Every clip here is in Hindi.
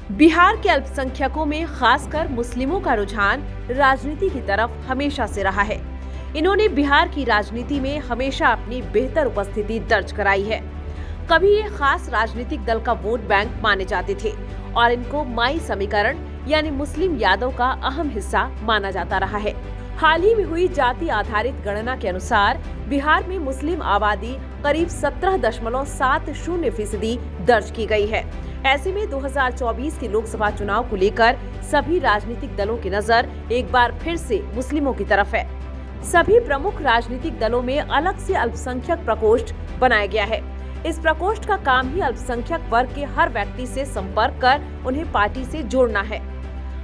बिहार के अल्पसंख्यकों में खासकर मुस्लिमों का रुझान राजनीति की तरफ हमेशा से रहा है। इन्होंने बिहार की राजनीति में हमेशा अपनी बेहतर उपस्थिति दर्ज कराई है। कभी ये खास राजनीतिक दल का वोट बैंक माने जाते थे और इनको माई समीकरण यानी मुस्लिम यादव का अहम हिस्सा माना जाता रहा है। हाल ही में हुई जाति आधारित गणना के अनुसार बिहार में मुस्लिम आबादी करीब 17.70% दर्ज की गई है। ऐसे में 2024 के लोकसभा चुनाव को लेकर सभी राजनीतिक दलों की नजर एक बार फिर से मुस्लिमों की तरफ है। सभी प्रमुख राजनीतिक दलों में अलग से अल्पसंख्यक प्रकोष्ठ बनाया गया है। इस प्रकोष्ठ का काम ही अल्पसंख्यक वर्ग के हर व्यक्ति से संपर्क कर उन्हें पार्टी से जोड़ना है।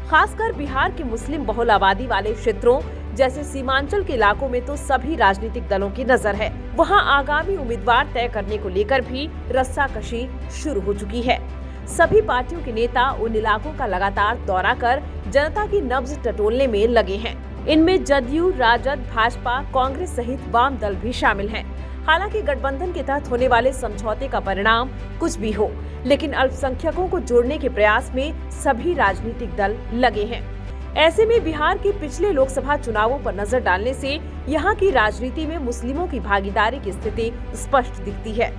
खासकर बिहार के मुस्लिम बहुल आबादी वाले क्षेत्रों जैसे सीमांचल के इलाकों में तो सभी राजनीतिक दलों की नजर है। वहां आगामी उम्मीदवार तय करने को लेकर भी रस्साकशी शुरू हो चुकी है। सभी पार्टियों के नेता उन इलाकों का लगातार दौरा कर जनता की नब्ज टटोलने में लगे हैं। इनमें जदयू, राजद, भाजपा, कांग्रेस सहित वाम दल भी शामिल हैं। हालांकि गठबंधन के तहत होने वाले समझौते का परिणाम कुछ भी हो, लेकिन अल्पसंख्यकों को जोड़ने के प्रयास में सभी राजनीतिक दल लगे हैं। ऐसे में बिहार के पिछले लोकसभा चुनावों पर नजर डालने से यहाँ की राजनीति में मुस्लिमों की भागीदारी की स्थिति स्पष्ट दिखती है।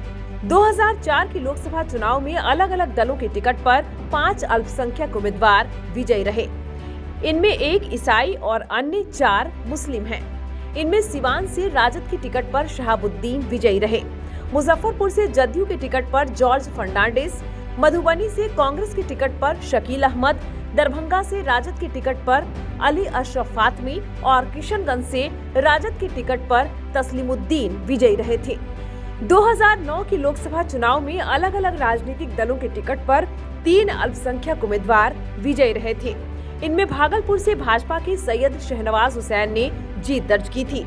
2004 के लोकसभा चुनाव में अलग अलग दलों के टिकट पर 5 अल्पसंख्यक उम्मीदवार विजयी रहे। इनमें एक ईसाई और अन्य 4 मुस्लिम हैं। इनमें सिवान से राजद की टिकट पर शहाबुद्दीन विजयी रहे। मुजफ्फरपुर से जदयू के टिकट पर जॉर्ज फर्नांडिस, मधुबनी से कांग्रेस की टिकट पर शकील अहमद, दरभंगा से राजद की टिकट पर अली अशरफ फातमी और किशनगंज से राजद की टिकट पर तस्लीमुद्दीन विजयी रहे थे। 2009 के लोकसभा चुनाव में अलग अलग राजनीतिक दलों के टिकट पर 3 अल्पसंख्यक उम्मीदवार विजयी रहे थे। इनमें भागलपुर से भाजपा के सैयद शहनवाज हुसैन ने जीत दर्ज की थी।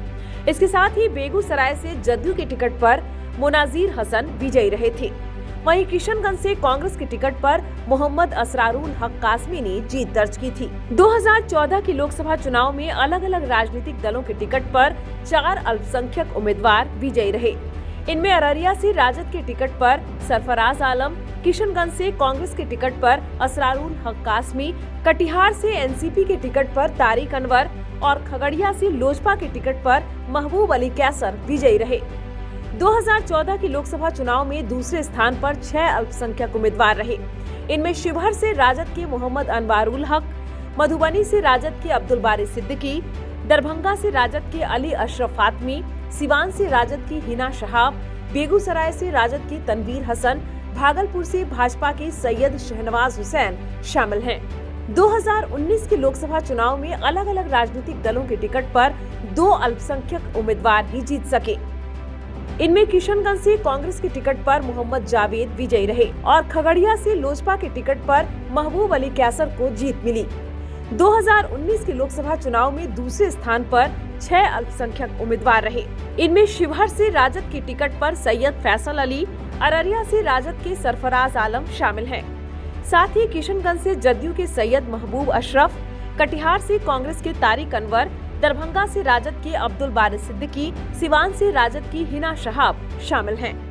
इसके साथ ही बेगूसराय से जदयू के टिकट पर मुनाजिर हसन विजयी रहे थे। वहीं किशनगंज से कांग्रेस के टिकट पर मोहम्मद असरारुल हक कासमी ने जीत दर्ज की थी। 2014 के लोकसभा चुनाव में अलग अलग राजनीतिक दलों के टिकट पर 4 अल्पसंख्यक उम्मीदवार विजयी रहे। इनमें अररिया से राजद के टिकट पर सरफराज आलम, किशनगंज से कांग्रेस के टिकट पर असरारुल हक कासमी, कटिहार से एनसीपी के टिकट पर तारिक अनवर और खगड़िया से लोजपा के टिकट पर महबूब अली कैसर विजयी रहे। 2014 के लोकसभा चुनाव में दूसरे स्थान पर 6 अल्पसंख्यक उम्मीदवार रहे। इनमें शिवहर से राजद के मोहम्मद अनवारुल हक, मधुबनी से राजद के अब्दुल बारी सिद्दीकी, दरभंगा से राजद के अली अशरफ फातमी, सिवान से राजद की हिना शहाब, बेगूसराय से राजद की तनवीर हसन, भागलपुर से भाजपा के सैयद शहनवाज हुसैन शामिल हैं। 2019 के लोकसभा चुनाव में अलग अलग राजनीतिक दलों के टिकट पर 2 अल्पसंख्यक उम्मीदवार ही जीत सके। इनमें किशनगंज से कांग्रेस के टिकट पर मोहम्मद जावेद विजयी रहे और खगड़िया से लोजपा के टिकट पर महबूब अली कैसर को जीत मिली। 2019 के लोकसभा चुनाव में दूसरे स्थान पर 6 अल्पसंख्यक उम्मीदवार रहे। इनमें शिवहर से राजद की टिकट पर सैयद फैसल अली, अररिया से राजद के सरफराज आलम शामिल हैं। साथ ही किशनगंज से जदयू के सैयद महबूब अशरफ, कटिहार से कांग्रेस के तारिक अनवर, दरभंगा से राजद के अब्दुल बारी सिद्दीकी, सिवान से राजद की हिना शहाब शामिल हैं।